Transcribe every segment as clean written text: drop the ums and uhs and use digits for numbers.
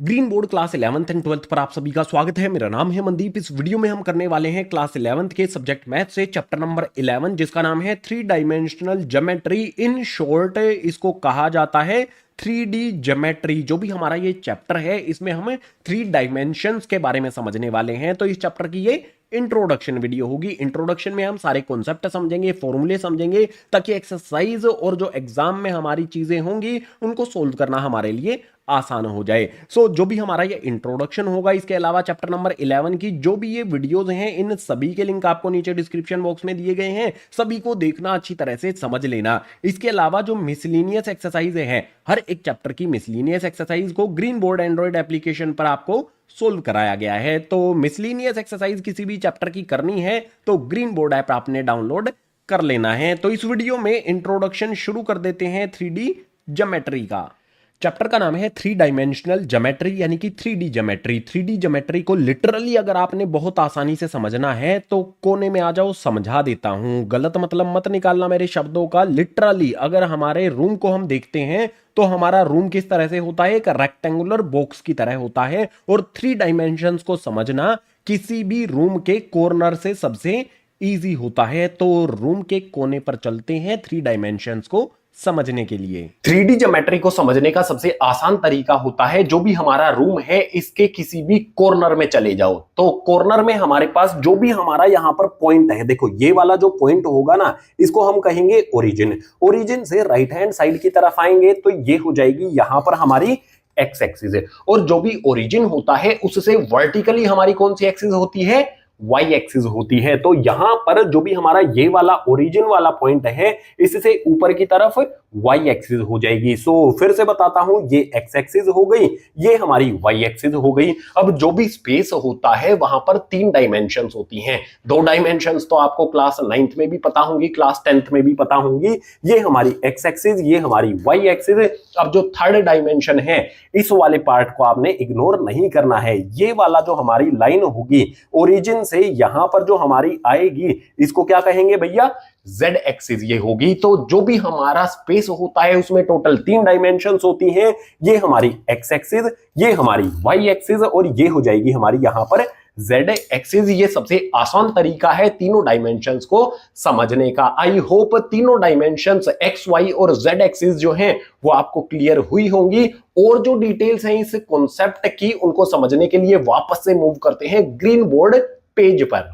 Green board class 11th and 12th पर आप सभी का स्वागत है। मेरा नाम है मनदीप। इस वीडियो में हम करने वाले हैं क्लास 11th के सब्जेक्ट मैथ से चैप्टर नंबर 11 जिसका नाम है three dimensional geometry. In short इसको कहा जाता है 3D ज्योमेट्री। जो भी हमारा ये चैप्टर है इसमें हम थ्री डायमेंशंस के बारे में समझने वाले हैं। तो इस चैप्टर की ये इंट्रोडक्शन वीडियो होगी। इंट्रोडक्शन में हम सारे कॉन्सेप्ट समझेंगे, फॉर्मूले समझेंगे, ताकि एक्सरसाइज और जो एग्जाम में हमारी चीजें होंगी उनको सोल्व करना हमारे लिए आसान हो जाए। जो भी हमारा ये इंट्रोडक्शन होगा, इसके अलावा चैप्टर नंबर 11 की जो भी ये वीडियोस हैं इन सभी के लिंक आपको नीचे डिस्क्रिप्शन बॉक्स में दिए गए हैं। सभी को देखना, अच्छी तरह से समझ लेना। इसके अलावा जो मिसलिनियस एक्सरसाइज है, हर एक चैप्टर की मिसलिनियस एक्सरसाइज को ग्रीन बोर्ड एंड्रॉइड एप्लीकेशन पर आपको सोल्व कराया गया है। तो मिसलिनियस एक्सरसाइज किसी भी चैप्टर की करनी है तो ग्रीन बोर्ड ऐप आपने डाउनलोड कर लेना है। तो इस वीडियो में इंट्रोडक्शन शुरू कर देते हैं 3D ज्योमेट्री का। चैप्टर का नाम है थ्री डायमेंशनल ज्योमेट्री, यानी कि 3D ज्योमेट्री। 3D ज्योमेट्री को लिटरली अगर आपने बहुत आसानी से समझना है तो कोने में आ जाओ, समझा देता हूं। गलत मतलब मत निकालना मेरे शब्दों का। लिटरली अगर हमारे रूम को हम देखते हैं तो हमारा रूम किस तरह से होता है, एक रेक्टेंगुलर बॉक्स की तरह होता है। और थ्री डायमेंशंस को समझना किसी भी रूम के कॉर्नर से सबसे इजी होता है। तो रूम के कोने पर चलते हैं थ्री डायमेंशंस को समझने के लिए। 3D ज्योमेट्री को समझने का सबसे आसान तरीका होता है, जो भी हमारा रूम है इसके किसी भी कॉर्नर में चले जाओ। तो कॉर्नर में हमारे पास जो भी हमारा यहां पर पॉइंट है, देखो ये वाला जो पॉइंट होगा ना, इसको हम कहेंगे ओरिजिन। ओरिजिन से राइट हैंड साइड की तरफ आएंगे तो ये हो जाएगी यहां पर हमारी एक्स एक्सिस है। और जो भी ओरिजिन होता है उससे वर्टिकली हमारी कौन सी एक्सिस होती है, वाई एक्सिस होती है। तो यहां पर जो भी हमारा ये वाला ओरिजिन वाला पॉइंट है, इससे ऊपर की तरफ वाई एक्सिस हो जाएगी। फिर से बताता हूं, ये एक्स एक्सिस हो गई, ये हमारी वाई एक्सिस हो गई। अब जो भी स्पेस होता है वहां पर तीन डायमेंशंस होती हैं। दो डायमेंशंस तो आपको क्लास 9th में भी पता होंगी, क्लास 10th में भी पता होंगी। ये हमारी एक्स एक्सिस, ये हमारी वाई एक्सिस। अब जो थर्ड डायमेंशन है, इस वाले पार्ट को आपने इग्नोर नहीं करना है। ये वाला जो हमारी लाइन होगी ओरिजिन से यहां पर जो हमारी आएगी, इसको क्या कहेंगे भैया, जेड एक्सिस ये होगी। तो जो भी हमारा स्पेस होता है उसमें टोटल तीन डायमेंशंस होती हैं। ये हमारी एक्स एक्सिस, ये हमारी वाई एक्सिस और ये हो जाएगी हमारी यहां पर जेड एक्सिस। ये सबसे आसान तरीका है तीनों डायमेंशंस को समझने का। आई होप तीनों डायमेंशंस एक्स वाई और जेड एक्सिस जो हैं वो आपको क्लियर हुई होंगी। और जो डिटेल्स हैं इस कॉन्सेप्ट की, उनको समझने के लिए वापस से मूव करते हैं ग्रीन बोर्ड पेज पर।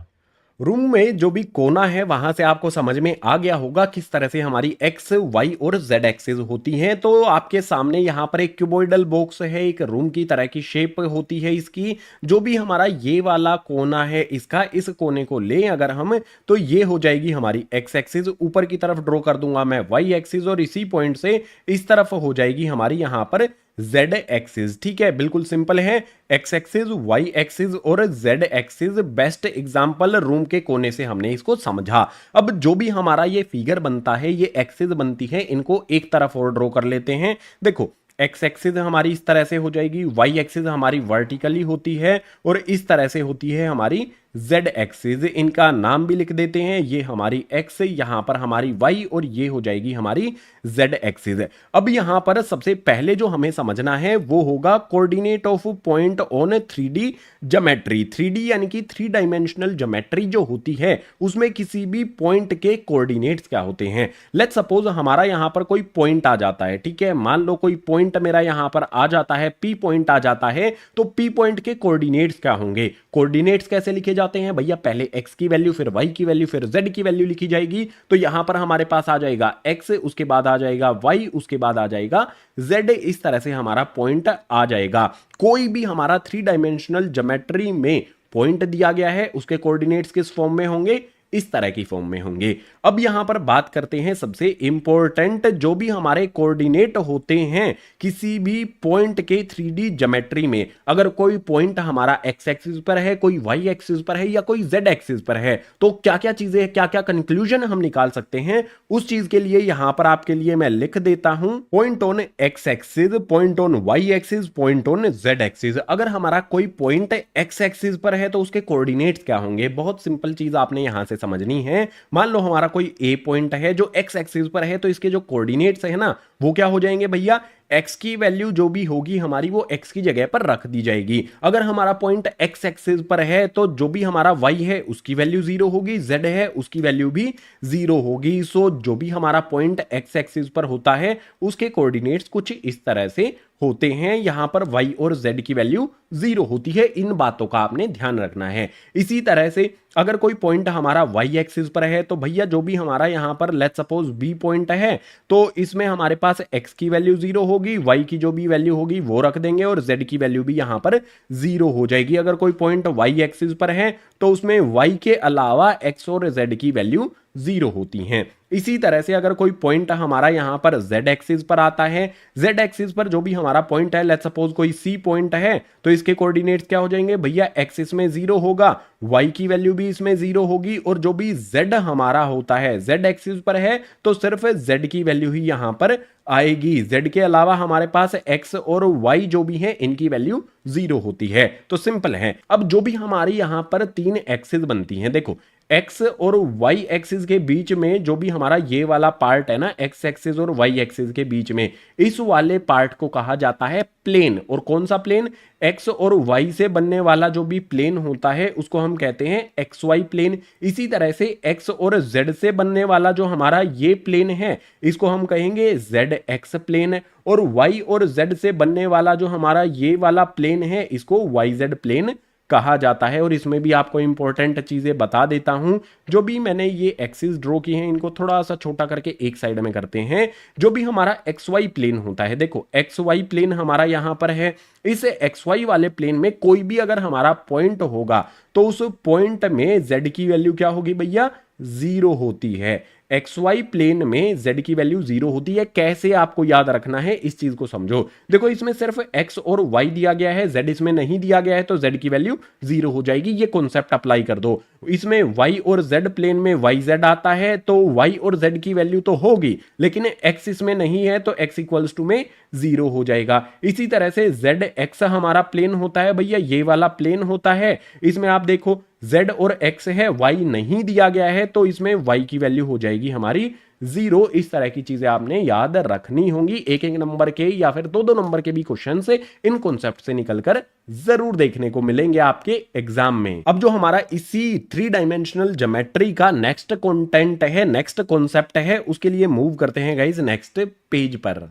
रूम में जो भी कोना है वहां से आपको समझ में आ गया होगा किस तरह से हमारी एक्स वाई और जेड एक्सिस होती हैं। तो आपके सामने यहां पर एक क्यूबॉइडल बॉक्स है, एक रूम की तरह की शेप होती है इसकी। जो भी हमारा ये वाला कोना है, इसका इस कोने को लें अगर हम, तो ये हो जाएगी हमारी एक्स एक्सिस। ऊपर की तरफ ड्रॉ कर दूंगा मैं वाई एक्सिस और इसी पॉइंट से इस तरफ हो जाएगी हमारी यहां पर जेड एक्सिस। ठीक है, बिल्कुल सिंपल है। एक्स एक्सिस, वाई एक्सिस और Z axis. Best example room के कोने से हमने इसको समझा। अब जो भी हमारा ये फिगर बनता है, ये एक्सिस बनती है, इनको एक तरफ और ड्रॉ कर लेते हैं। देखो एक्स एक्सिस हमारी इस तरह से हो जाएगी, वाई एक्सिस हमारी वर्टिकली होती है और इस तरह से होती है हमारी जेड एक्सिस। इनका नाम भी लिख देते हैं, ये हमारी एक्स, यहां पर हमारी वाई और ये हो जाएगी हमारी जेड एक्सिस। अब यहां पर सबसे पहले जो हमें समझना है वो होगा coordinate of point on 3D geometry. 3D यानी कि थ्री डायमेंशनल ज्योमेट्री जो होती है उसमें किसी भी पॉइंट के कोऑर्डिनेट्स क्या होते हैं। लेट्स सपोज हमारा यहां पर कोई पॉइंट आ जाता है, ठीक है, मान लो कोई पॉइंट मेरा यहां पर आ जाता है, पी पॉइंट आ जाता है, तो पी पॉइंट के कोऑर्डिनेट्स क्या होंगे। कोऑर्डिनेट्स कैसे लिखे जाते हैं भैया, पहले x की वैल्यू, फिर y की वैल्यू, फिर z की वैल्यू लिखी जाएगी। तो यहां पर हमारे पास आ जाएगा x, उसके बाद आ जाएगा y, उसके बाद आ जाएगा z। इस तरह से हमारा पॉइंट आ जाएगा। कोई भी हमारा थ्री डायमेंशनल ज्योमेट्री में पॉइंट दिया गया है, उसके कोऑर्डिनेट्स किस फॉर्म में होंगे, इस तरह की फॉर्म में होंगे। अब यहां पर बात करते हैं सबसे इंपॉर्टेंट, जो भी हमारे कोऑर्डिनेट होते हैं किसी भी पॉइंट के 3D ज्योमेट्री में। अगर कोई पॉइंट हमारा एक्स एक्सिस पर है, कोई वाई एक्सिस पर है या कोई जेड एक्सिस पर है, तो क्या क्या चीजें, क्या क्या कंक्लूजन हम निकाल सकते हैं, उस चीज के लिए यहां पर आपके लिए मैं लिख देता हूं point on X axis, point on Y axis, point on Z axis. अगर हमारा कोई पॉइंट एक्स एक्सिस पर है तो उसके कोऑर्डिनेट्स क्या होंगे। बहुत सिंपल चीज आपने यहां से समझनी है। मान लो हमारा कोई ए पॉइंट है जो एक्स एक्सिस पर है, तो इसके जो कोऑर्डिनेट्स है ना वो क्या हो जाएंगे भैया, x की वैल्यू जो भी होगी हमारी वो x की जगह पर रख दी जाएगी। अगर हमारा पॉइंट x एक्सिस पर है तो जो भी हमारा y है उसकी वैल्यू 0 होगी, z है उसकी वैल्यू भी 0 होगी। सो जो भी हमारा पॉइंट x एक्सिस पर होता है उसके कोऑर्डिनेट्स कुछ इस तरह से होते हैं। यहां पर y और z की वैल्यू 0 होती है। इन बातों का आपने ध्यान रखना है। इसी तरह से अगर कोई पॉइंट हमारा y एक्सिस पर है तो भैया जो भी हमारा यहां पर लेट्स सपोज b पॉइंट है तो इसमें हमारे पास x की वैल्यू 0 होगी, y की जो भी वैल्यू होगी वो रख देंगे और z की वैल्यू भी यहां पर 0 हो जाएगी। अगर कोई पॉइंट y एक्सिस पर है तो उसमें y के अलावा x और z की वैल्यू 0 होती हैं। इसी तरह से अगर कोई पॉइंट हमारा यहां पर z एक्सिस पर आता है, z एक्सिस पर जो भी हमारा पॉइंट है लेट्स सपोज कोई c पॉइंट है तो इसके कोऑर्डिनेट्स क्या हो जाएंगे भैया, x इसमें 0 होगा, y की वैल्यू भी इसमें 0 होगी और जो भी z हमारा होता है z एक्सिस पर है तो सिर्फ z की वैल्यू ही यहां पर आएगी। z के अलावा हमारे पास x और y जो भी है इनकी वैल्यू 0 होती है। तो सिंपल है। अब जो भी हमारी यहां पर 3 एक्सिस बनती हैं, देखो x और y एक्सिस के बीच में जो भी हमारा ये वाला पार्ट है ना, x एक्सिस और y एक्सिस के बीच में, इस वाले पार्ट को कहा जाता है प्लेन। और कौन सा प्लेन, x और y से बनने वाला जो भी प्लेन होता है उसको हम कहते हैं xy प्लेन। इसी तरह से x और z से बनने वाला जो हमारा ये प्लेन है इसको हम कहेंगे zx प्लेन। और y और z से बनने वाला जो हमारा ये वाला प्लेन है इसको yz प्लेन कहा जाता है। और इसमें भी आपको इंपॉर्टेंट चीजें बता देता हूं। जो भी मैंने ये एक्सिस ड्रॉ की हैं इनको थोड़ा सा छोटा करके एक साइड में करते हैं। जो भी हमारा एक्स वाई प्लेन होता है, देखो एक्स वाई प्लेन हमारा यहां पर है। इस एक्स वाई वाले प्लेन में कोई भी अगर हमारा पॉइंट होगा तो उस पॉइंट में जेड की वैल्यू क्या होगी भैया, 0 होती है। एक्स वाई प्लेन में z की वैल्यू 0 होती है। कैसे आपको याद रखना है इस चीज को समझो। देखो इसमें सिर्फ x और y दिया गया है, z इसमें नहीं दिया गया है तो z की वैल्यू 0 हो जाएगी। ये कॉन्सेप्ट अप्लाई कर दो। इसमें y और z प्लेन में yz आता है तो y और z की वैल्यू तो होगी, लेकिन x इसमें नहीं है तो x इक्वल्स टू में 0 हो जाएगा। इसी तरह से zx हमारा प्लेन होता है भैया, ये वाला प्लेन होता है। इसमें आप देखो z और x है, y नहीं दिया गया है तो इसमें y की वैल्यू हो जाएगी हमारी 0। इस तरह की चीजें आपने याद रखनी होंगी। एक एक नंबर के या फिर दो दो नंबर के भी क्वेश्चन से इन कॉन्सेप्ट से निकलकर जरूर देखने को मिलेंगे आपके एग्जाम में। अब जो हमारा इसी 3 डायमेंशनल ज्योमेट्री का नेक्स्ट कंटेंट है, नेक्स्ट कॉन्सेप्ट है, उसके लिए मूव करते हैं गाइस नेक्स्ट पेज पर।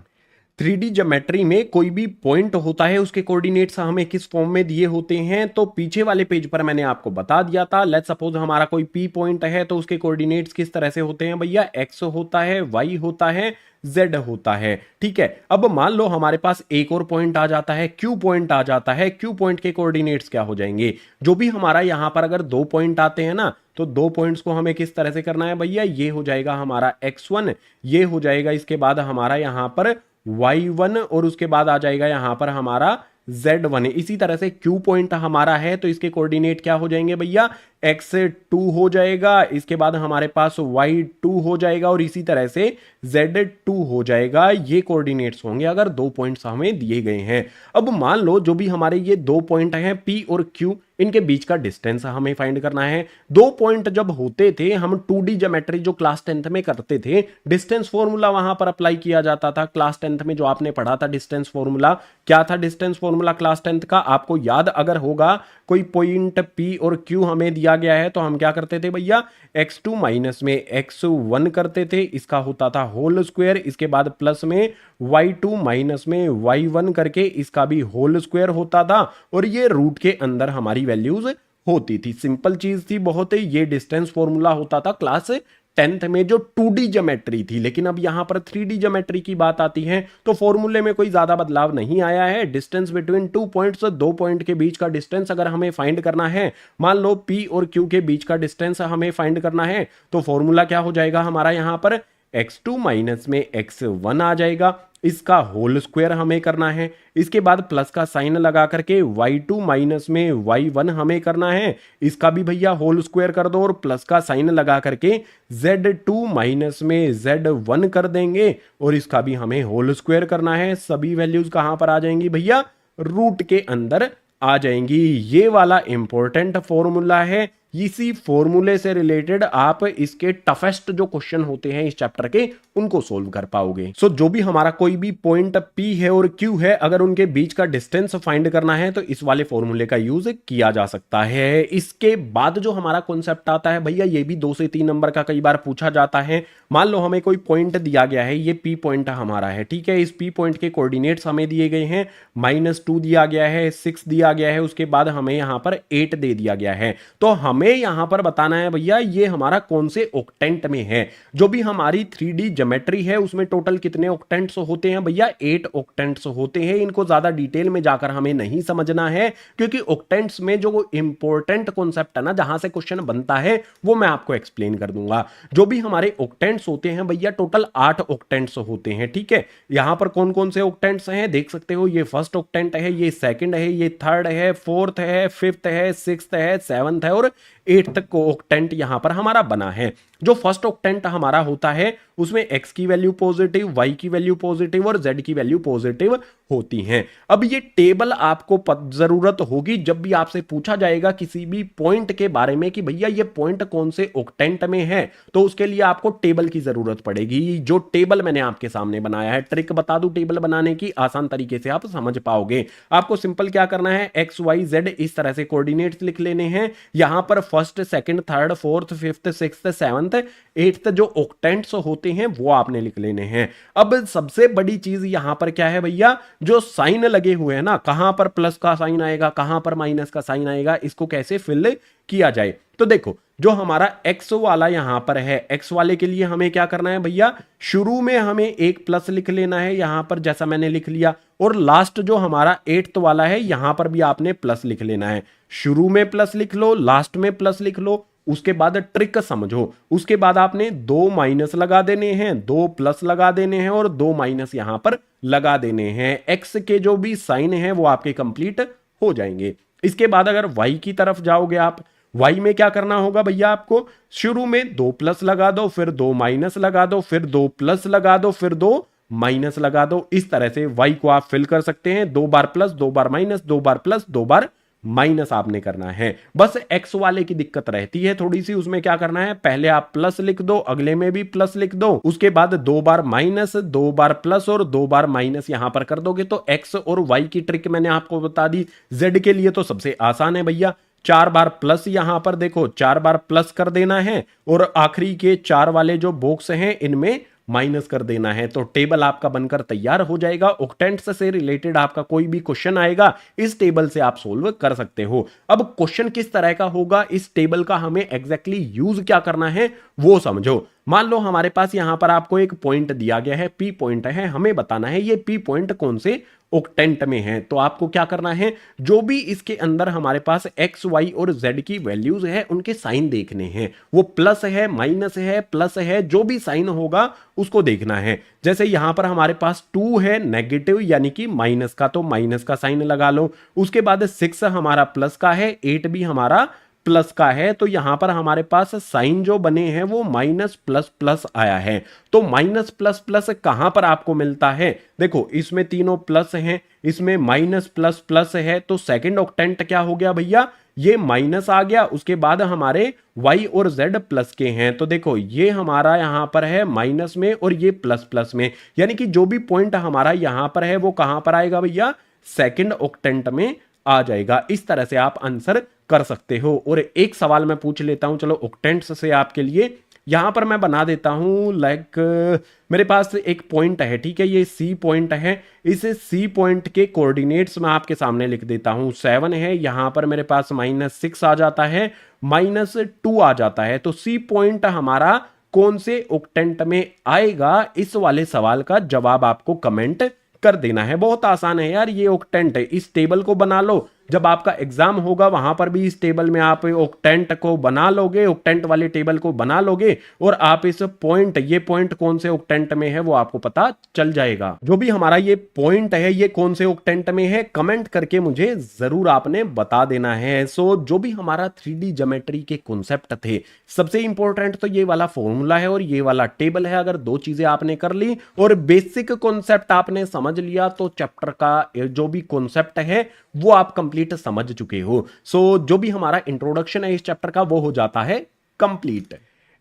3D ज्योमेट्री में कोई भी पॉइंट होता है उसके कोऑर्डिनेट्स हमें किस फॉर्म में दिए होते हैं, तो पीछे वाले पेज पर मैंने आपको बता दिया था। लेट्स सपोज हमारा कोई P पॉइंट है तो उसके कोऑर्डिनेट्स किस तरह से होते हैं भैया, x होता है, y होता है, z होता है। ठीक है। अब मान लो हमारे पास एक और पॉइंट आ जाता है, Q पॉइंट आ जाता है। Q पॉइंट के कोऑर्डिनेट्स क्या हो जाएंगे, जो भी हमारा यहां पर अगर 2 पॉइंट आते हैं ना तो 2 पॉइंट्स को हमें किस तरह से करना है भैया, ये हो जाएगा हमारा x1, ये हो जाएगा इसके बाद हमारा यहां पर y1 और उसके बाद आ जाएगा यहां पर हमारा z1। इसी तरह से Q पॉइंट हमारा है तो इसके कोऑर्डिनेट क्या हो जाएंगे भैया, x2 हो जाएगा, इसके बाद हमारे पास y2 हो जाएगा और इसी तरह से z2 हो जाएगा। ये कोऑर्डिनेट्स होंगे अगर 2 पॉइंट्स हमें दिए गए हैं। अब मान लो जो भी हमारे ये 2 पॉइंट हैं P और Q, इनके बीच का डिस्टेंस हमें फाइंड करना है। 2 पॉइंट जब होते थे हम 2D ज्योमेट्री जो क्लास 10th में करते थे, डिस्टेंस फॉर्मूला वहां पर अप्लाई किया जाता था। क्लास 10th में जो आपने पढ़ा था डिस्टेंस फॉर्मूला, क्या था डिस्टेंस फॉर्मूला क्लास 10th का, आपको याद अगर होगा, कोई पॉइंट P और Q हमें दिया गया है तो हम क्या करते थे भैया, x2 माइनस में x1 करते थे, इसका होता था होल स्क्वायर, इसके बाद प्लस में y2 माइनस में y1 करके इसका भी होल स्क्वायर होता था और ये रूट के अंदर हमारी वैल्यूज होती थी। सिंपल चीज थी बहुत ही। ये डिस्टेंस फॉर्मूला होता था क्लास 10th में जो 2D ज्योमेट्री थी। लेकिन अब यहां पर 3D ज्योमेट्री की बात आती है तो फॉर्मूले में कोई ज्यादा बदलाव नहीं आया है। डिस्टेंस बिटवीन 2 पॉइंट्स, 2 पॉइंट के बीच का डिस्टेंस अगर हमें फाइंड करना है, मान लो P और Q के बीच का डिस्टेंस हमें फाइंड करना है तो फॉर्मूला क्या हो जाएगा हमारा यहां पर, x2 माइनस में x1 आ जाएगा, इसका होल स्क्वायर हमें करना है, इसके बाद प्लस का साइन लगा करके y2 माइनस में y1 हमें करना है, इसका भी भैया होल स्क्वायर कर दो और प्लस का साइन लगा करके z2 माइनस में z1 कर देंगे और इसका भी हमें होल स्क्वायर करना है। सभी वैल्यूज कहां पर आ जाएंगी भैया, रूट के अंदर आ जाएंगी। ये वाला इंपॉर्टेंट फॉर्मूला है, इसी फॉर्मूले से रिलेटेड आप इसके टफेस्ट जो क्वेश्चन होते हैं इस चैप्टर के उनको सोल्व कर पाओगे। सो जो भी हमारा कोई भी पॉइंट P है और Q है, अगर उनके बीच का डिस्टेंस फाइंड करना है तो इस वाले फॉर्मूले का यूज किया जा सकता है। इसके बाद जो हमारा कॉन्सेप्ट आता है भैया, ये भी 2 से 3 नंबर का कई बार पूछा जाता है। मान लो हमें कोई पॉइंट दिया गया है, ये P पॉइंट हमारा है, ठीक है। इस P पॉइंट के कोऑर्डिनेट्स हमें दिए गए हैं, -2 दिया गया है, 6 दिया गया है, उसके बाद हमें यहां पर 8 दे दिया गया है। तो हमें यहां पर बताना है भैया ये हमारा कौन से ऑक्टेंट में है। जो भी हमारी 3D ज्योमेट्री है उसमें टोटल कितने ऑक्टेंट्स होते हैं भैया, 8 ऑक्टेंट्स होते हैं। इनको ज्यादा डिटेल में जाकर हमें नहीं समझना है, क्योंकि ऑक्टेंट्स में जो इंपॉर्टेंट कॉन्सेप्ट है ना, जहां से क्वेश्चन बनता है, वो मैं आपको एक्सप्लेन कर दूंगा। जो भी हमारे ऑक्टेंट्स होते हैं भैया, टोटल 8 ऑक्टेंट्स होते हैं, ठीक है। यहां पर कौन कौन से ऑक्टेंट्स हैं देख सकते हो, ये फर्स्ट ऑक्टेंट है, ये सेकंड है, ये थर्ड है, फोर्थ है, फिफ्थ है, सिक्स्थ है, सेवंथ है और 8th ऑक्टेंट यहां पर हमारा बना है। जो फर्स्ट ऑक्टेंट हमारा होता है उसमें x की वैल्यू पॉजिटिव, y की वैल्यू पॉजिटिव और z की वैल्यू पॉजिटिव होती हैं। अब ये टेबल आपको जरूरत होगी जब भी आपसे पूछा जाएगा किसी भी पॉइंट के बारे में कि भैया ये पॉइंट कौन से ऑक्टेंट में है, तो उसके लिए आपको टेबल की जरूरत पड़ेगी। जो टेबल मैंने आपके सामने बनाया है, ट्रिक बता दूं टेबल बनाने की, आसान तरीके से आप समझ पाओगे। आपको सिंपल क्या करना है, x y z इस तरह से कोऑर्डिनेट्स लिख लेने हैं। यहां पर first, second, third, fourth, fifth, sixth, seventh, 8th जो ऑक्टेंट्स होते हैं वो आपने लिख लेने हैं। अब सबसे बड़ी चीज यहां पर क्या है भैया, जो साइन लगे हुए हैं ना, कहां पर प्लस का साइन आएगा, कहां पर माइनस का साइन आएगा, इसको कैसे फिल किया जाए। तो देखो, जो हमारा x वाला यहां पर है, x वाले के लिए हमें क्या करना है भैया, शुरू में हमें एक प्लस लिख लेना है यहां पर, जैसा मैंने लिख लिया। और लास्ट जो हमारा 8th वाला है, यहां पर भी आपने प्लस लिख लेना है। शुरू में प्लस लिख लो, लास्ट में प्लस लिख लो, उसके बाद ट्रिक समझो। उसके बाद आपने 2 माइनस लगा देने हैं, 2 प्लस लगा देने हैं और 2 माइनस यहां पर लगा देने हैं। एक्स के जो भी साइन है वो आपके कंप्लीट हो जाएंगे। इसके बाद अगर y की तरफ जाओगे आप, y में क्या करना होगा भैया, आपको शुरू में 2 प्लस लगा दो, फिर 2 माइनस लगा दो, फिर 2 प्लस लगा दो, फिर 2 माइनस लगा दो। इस तरह से y को आप फिल कर सकते हैं, 2 बार प्लस, 2 बार माइनस, 2 बार प्लस, 2 बार माइनस आपने करना है। बस x वाले की दिक्कत रहती है थोड़ी सी, उसमें क्या करना है, पहले आप प्लस लिख दो, अगले में भी प्लस लिख दो, उसके बाद 2 बार माइनस, 2 बार प्लस और 2 बार माइनस यहां पर कर दोगे तो x और y की ट्रिक मैंने आपको बता दी। z के लिए तो सबसे आसान है भैया, 4 बार प्लस, यहां पर देखो 4 बार प्लस कर देना है और आखिरी के 4 वाले जो बॉक्स हैं इनमें माइनस कर देना है, तो टेबल आपका बनकर तैयार हो जाएगा। ऑक्टेंट्स से रिलेटेड आपका कोई भी क्वेश्चन आएगा, इस टेबल से आप सोल्व कर सकते हो। अब क्वेश्चन किस तरह का होगा, इस टेबल का हमें एग्जैक्टली यूज क्या करना है वो समझो। मान लो हमारे पास यहां पर आपको एक पॉइंट दिया गया है, P पॉइंट है, हमें बताना है ये P पॉइंट कौन से ऑक्टेंट में है। तो आपको क्या करना है, जो भी इसके अंदर हमारे पास x, y और z की वैल्यूज है उनके साइन देखने हैं। वो प्लस है, माइनस है, प्लस है, जो भी साइन होगा उसको देखना है। जैसे यहां पर हमारे पास 2 है नेगेटिव यानी कि माइनस का, तो माइनस का साइन लगा लो। उसके बाद 6 हमारा प्लस का है, 8 भी हमारा प्लस का है, तो यहां पर हमारे पास साइन जो बने हैं वो माइनस प्लस प्लस आया है। तो माइनस प्लस प्लस कहां पर आपको मिलता है, देखो इसमें तीनों प्लस हैं, इसमें माइनस प्लस प्लस है, तो सेकंड ऑक्टेंट क्या हो गया भैया, ये माइनस आ गया। उसके बाद हमारे y और z प्लस के हैं, तो देखो ये हमारा यहां पर है माइनस में और ये प्लस प्लस में, यानी कि जो भी पॉइंट हमारा यहां पर है वो कहां पर आएगा भैया, सेकंड ऑक्टेंट में आ जाएगा। इस तरह से आप आंसर कर सकते हो। और एक सवाल मैं पूछ लेता हूं, चलो ऑक्टेंट्स से आपके लिए, यहां पर मैं बना देता हूं लाइक मेरे पास एक पॉइंट है, ठीक है, ये C पॉइंट है। इस C पॉइंट के कोऑर्डिनेट्स मैं आपके सामने लिख देता हूं। 7 है, यहां पर मेरे पास -6 आ जाता है, -2 आ जाता है। तो C पॉइंट हमारा कौन से ऑक्टेंट में आएगा, इस वाले सवाल का जवाब आपको कमेंट कर देना है। बहुत आसान है यार, ये ऑक्टेंट है। इस टेबल को बना लो, जब आपका एग्जाम होगा वहां पर भी इस टेबल में आप ऑक्टेंट को बना लोगे, ऑक्टेंट वाले टेबल को बना लोगे और आप इस पॉइंट, ये पॉइंट कौन से ऑक्टेंट में है वो आपको पता चल जाएगा। जो भी हमारा ये पॉइंट है ये कौन से ऑक्टेंट में है कमेंट करके मुझे जरूर आपने बता देना है। सो जो भी हमारा 3D ज्योमेट्री के कॉन्सेप्ट थे, सबसे इंपॉर्टेंट तो ये वाला फॉर्मूला है और ये वाला टेबल है। अगर 2 चीजें आपने कर ली और बेसिक कॉन्सेप्ट आपने समझ लिया तो चैप्टर का जो भी कॉन्सेप्ट है वो आप कंप्लीट कंप्लीट समझ चुके हो। सो जो भी हमारा इंट्रोडक्शन है इस चैप्टर का वो हो जाता है कंप्लीट।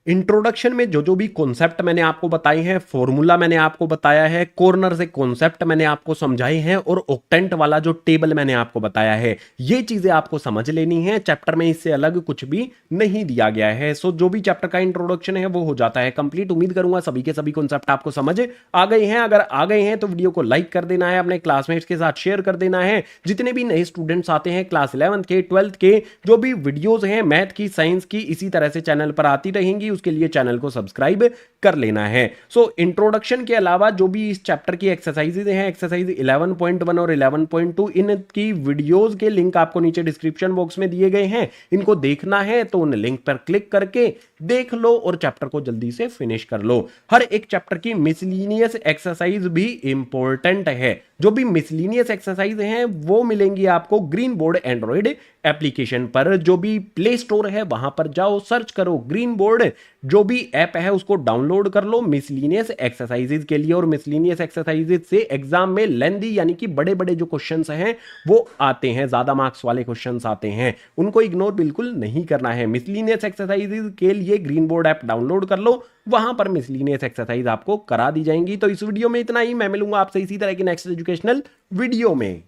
इंट्रोडक्शन में जो जो भी कॉन्सेप्ट मैंने आपको बताए हैं, फॉर्मूला मैंने आपको बताया है, कॉर्नर से कॉन्सेप्ट मैंने आपको समझाए हैं और ऑक्टेंट वाला जो टेबल मैंने आपको बताया है, ये चीजें आपको समझ लेनी है। चैप्टर में इससे अलग कुछ भी नहीं दिया गया है। सो जो भी चैप्टर का इंट्रोडक्शन है वो हो जाता है कंप्लीट। उम्मीद करूंगा सभी के सभी कॉन्सेप्ट आपको समझ आ गए हैं। अगर आ गए हैं तो वीडियो को लाइक कर देना है, अपने क्लासमेट्स के साथ शेयर कर देना है। जितने भी नए स्टूडेंट्स आते हैं क्लास 11th के 12th के, जो भी वीडियोज हैं मैथ की, साइंस की, इसी तरह से चैनल पर आती रहेंगी, उसके लिए चैनल को सब्सक्राइब कर लेना है। सो इंट्रोडक्शन के अलावा जो भी इस चैप्टर की एक्सरसाइजेज हैं, एक्सरसाइज 11.1 और 11.2, इनकी वीडियोस के लिंक आपको नीचे डिस्क्रिप्शन बॉक्स में दिए गए हैं। इनको देखना है तो उन लिंक पर क्लिक करके देख लो और चैप्टर को जल्दी से फिनिश कर लो। हर एक चैप्टर की मिसलिनियस एक्सरसाइज भी इंपॉर्टेंट है। जो भी मिसलिनियस एक्सरसाइज हैं वो मिलेंगी आपको ग्रीन बोर्ड एंड्रॉइड एप्लीकेशन पर। जो भी प्ले स्टोर है वहां पर जाओ, सर्च करो ग्रीन बोर्ड, जो भी ऐप है उसको डाउनलोड कर लो मिसलिनियस एक्सरसाइजेज के लिए। और मिसलिनियस एक्सरसाइजेज से एग्जाम में लेंदी यानी कि बड़े बड़े जो क्वेश्चंस हैं वो आते हैं, ज्यादा मार्क्स वाले क्वेश्चंस आते हैं, उनको इग्नोर बिल्कुल नहीं करना है। मिसलिनियस एक्सरसाइजेज के लिए ग्रीन बोर्ड ऐप डाउनलोड कर लो, वहां पर मिसलिनियस एक्सरसाइज आपको करा दी जाएंगी। तो इस वीडियो में इतना ही, मैं मिलूंगा आपसे इसी तरह की नेक्स्ट एजुकेशनल वीडियो में।